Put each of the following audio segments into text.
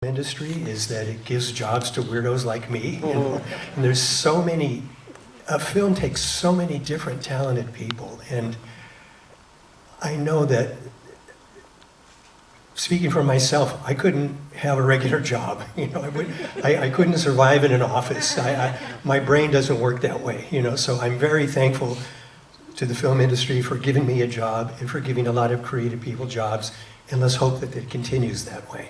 industry is that it gives jobs to weirdos like me. And there's so many, a film takes so many different talented people, and I know that, speaking for myself, I couldn't have a regular job. I couldn't survive in an office. My brain doesn't work that way. So I'm very thankful to the film industry for giving me a job and for giving a lot of creative people jobs, and let's hope that it continues that way.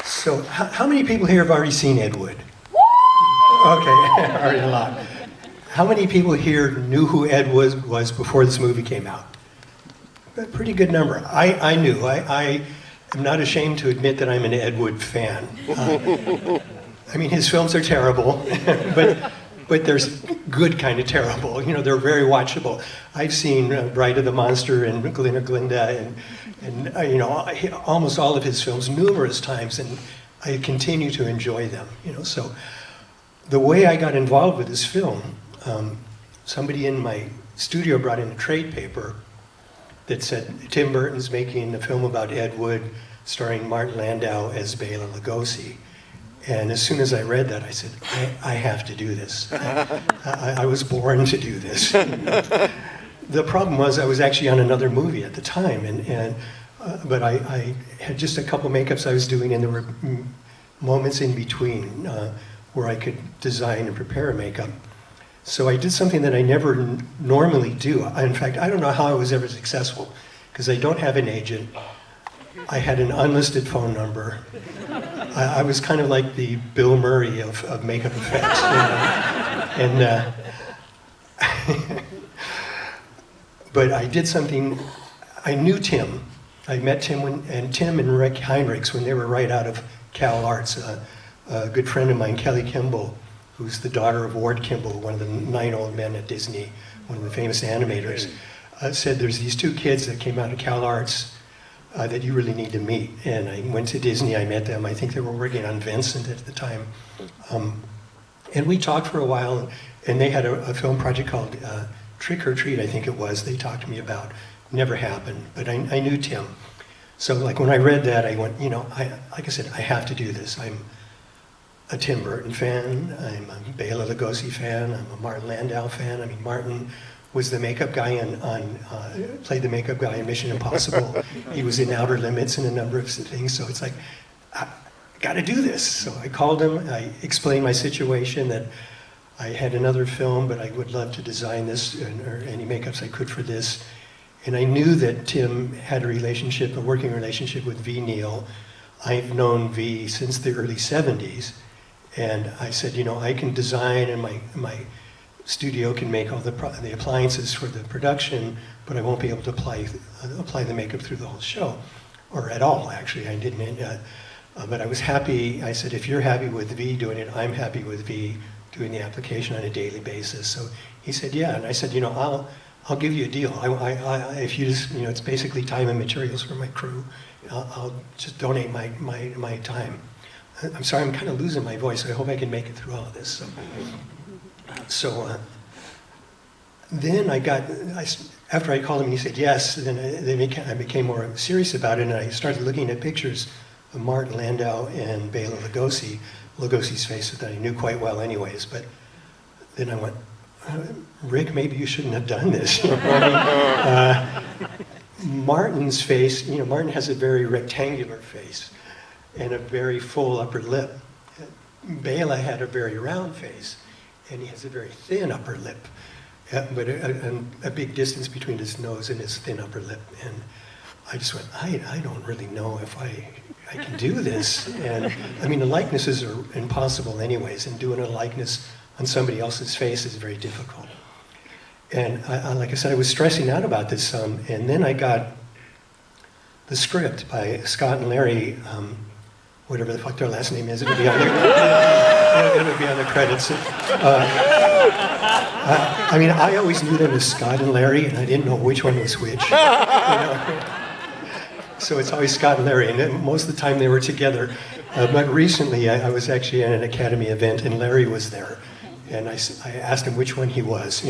So, how many people here have already seen Ed Wood? Okay, already a lot. How many people here knew who Ed was before this movie came out? A pretty good number. I knew. I am not ashamed to admit that I'm an Ed Wood fan. I mean, his films are terrible, but there's good kind of terrible. They're very watchable. I've seen Bride of the Monster and Glinda Glinda and almost all of his films numerous times, and I continue to enjoy them. So the way I got involved with this film, somebody in my studio brought in a trade paper that said Tim Burton's making a film about Ed Wood starring Martin Landau as Bela Lugosi. And as soon as I read that, I said, I have to do this. I was born to do this. The problem was I was actually on another movie at the time, but I had just a couple makeups I was doing, and there were moments in between where I could design and prepare a makeup. So I did something that I never normally do. In fact, I don't know how I was ever successful, because I don't have an agent. I had an unlisted phone number. I was kind of like the Bill Murray of makeup effects. But I did something. I knew Tim. I met Tim and Rick Heinrichs when they were right out of Cal Arts. A good friend of mine, Kelly Kimball, who's the daughter of Ward Kimball, one of the 9 old men at Disney, one of the famous animators, said there's these 2 kids that came out of Cal Arts that you really need to meet. And I went to Disney, I met them. I think they were working on Vincent at the time. And we talked for a while, and they had a film project called Trick or Treat, I think it was, they talked to me about. Never happened, but I knew Tim. So like when I read that, I went, like I said, I have to do this. I'm a Tim Burton fan, I'm a Bela Lugosi fan, I'm a Martin Landau fan. I mean, Martin was the makeup guy played the makeup guy in Mission Impossible. He was in Outer Limits and a number of things, so it's like, I gotta do this. So I called him, I explained my situation, that I had another film, but I would love to design this, or any makeups I could for this. And I knew that Tim had a working relationship with V. Neal. I've known V since the early 70s. And I said, I can design, and my studio can make all the appliances for the production, but I won't be able to apply the makeup through the whole show, or at all, actually. I didn't, but I was happy. I said, if you're happy with V doing it, I'm happy with V doing the application on a daily basis. So he said, yeah, and I said, I'll give you a deal. If you just, it's basically time and materials for my crew. I'll just donate my time. I'm sorry, I'm kind of losing my voice. I hope I can make it through all of this. So then after I called him and he said yes, then I became more serious about it, and I started looking at pictures of Martin Landau and Bela Lugosi, Lugosi's face that I knew quite well anyways, but then I went, Rick, maybe you shouldn't have done this. Martin's face, Martin has a very rectangular face and a very full upper lip. Bela had a very round face, and he has a very thin upper lip, but a big distance between his nose and his thin upper lip. And I just went, I don't really know if I can do this. And I mean, the likenesses are impossible anyways, and doing a likeness on somebody else's face is very difficult. And like I said, I was stressing out about this some, and then I got the script by Scott and Larry, whatever the fuck their last name is, it'll be on the credits. I mean, I always knew them as Scott and Larry, and I didn't know which one was which. So it's always Scott and Larry, and then most of the time they were together. But recently, I was actually at an Academy event, and Larry was there. And I asked him which one he was.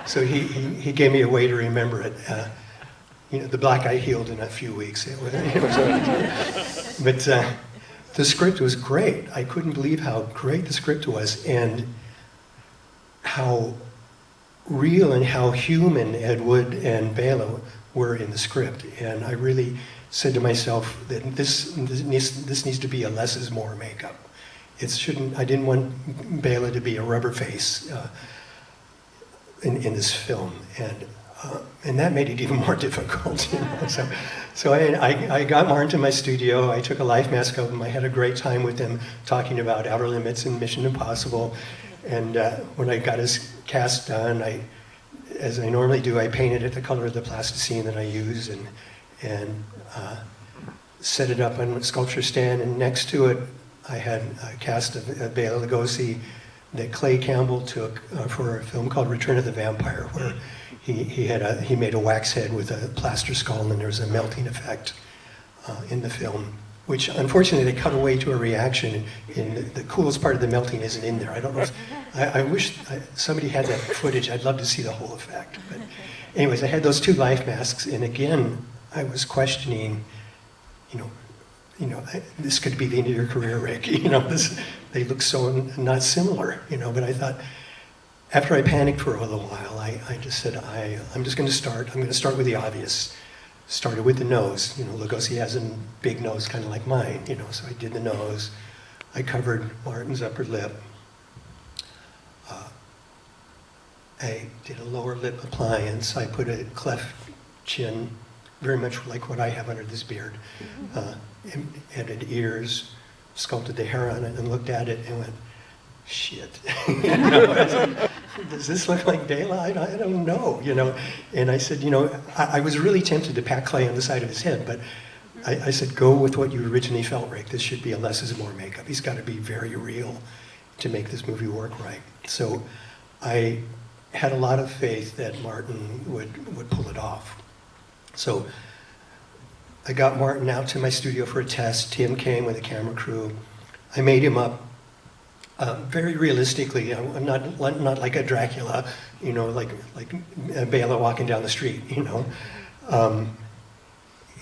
So he gave me a way to remember it. you know, the black eye healed in a few weeks. But the script was great. I couldn't believe how great the script was and how real and how human Ed Wood and Bela were in the script. And I really said to myself that this needs to be a less is more makeup. It shouldn't. I didn't want Bela to be a rubber face in this film, and that made it even more difficult. You know? So I got Martin to my studio. I took a life mask of him. I had a great time with him talking about Outer Limits and Mission Impossible. And when I got his cast done, as I normally do, I painted it the color of the plasticine that I use and set it up on a sculpture stand. And next to it, I had a cast of Bela Lugosi that Clay Campbell took for a film called Return of the Vampire, where he made a wax head with a plaster skull, and there was a melting effect in the film, which unfortunately they cut away to a reaction, and the coolest part of the melting isn't in there. I don't know if, I wish somebody had that footage. I'd love to see the whole effect. But anyways, I had those two life masks, and again, I was questioning, this could be the end of your career, Rick. They look so not similar, but I thought, after I panicked for a little while, I just said, I'm just going to start. I'm going to start with the obvious. Started with the nose. Lugosi has a big nose, kind of like mine. So I did the nose. I covered Martin's upper lip. I did a lower lip appliance. I put a cleft chin, very much like what I have under this beard. Added ears, sculpted the hair on it, and looked at it and went, shit. Does this look like Bela? I don't know, And I said, I was really tempted to pack clay on the side of his head, but I said, go with what you originally felt, Rick. This should be a less is more makeup. He's got to be very real to make this movie work right. So I had a lot of faith that Martin would pull it off. So I got Martin out to my studio for a test. Tim came with a camera crew. I made him up very realistically. I'm not like a Dracula, like Bela walking down the street,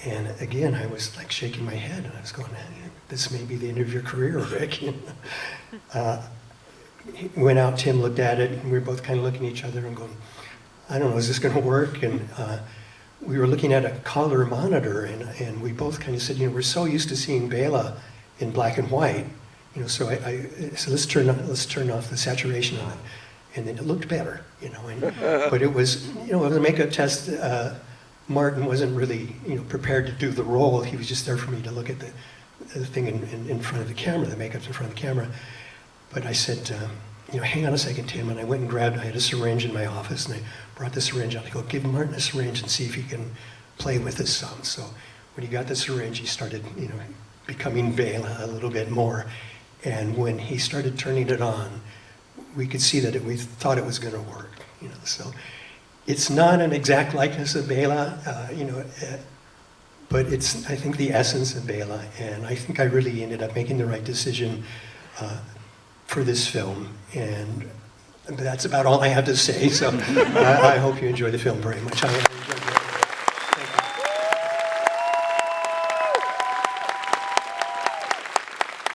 And again, I was like shaking my head, and I was going, "This may be the end of your career, Rick." He went out. Tim looked at it, and we were both kind of looking at each other and going, "I don't know, is this going to work?" And we were looking at a color monitor, and we both kind of said, we're so used to seeing Bela in black and white. So I said, let's turn off the saturation on it, and then it looked better, but it was, the makeup test, Martin wasn't really, prepared to do the role. He was just there for me to look at the thing in front of the camera, the makeup's in front of the camera. But I said, hang on a second, Tim, and I went and grabbed, I had a syringe in my office, and I brought the syringe out. I go, give Martin a syringe and see if he can play with this some. So when he got the syringe, he started, becoming Bela a little bit more. And when he started turning it on, we could see that we thought it was going to work. So it's not an exact likeness of Bela, but it's, I think, the essence of Bela. And I think I really ended up making the right decision for this film. And that's about all I have to say. So I hope you enjoy the film very much.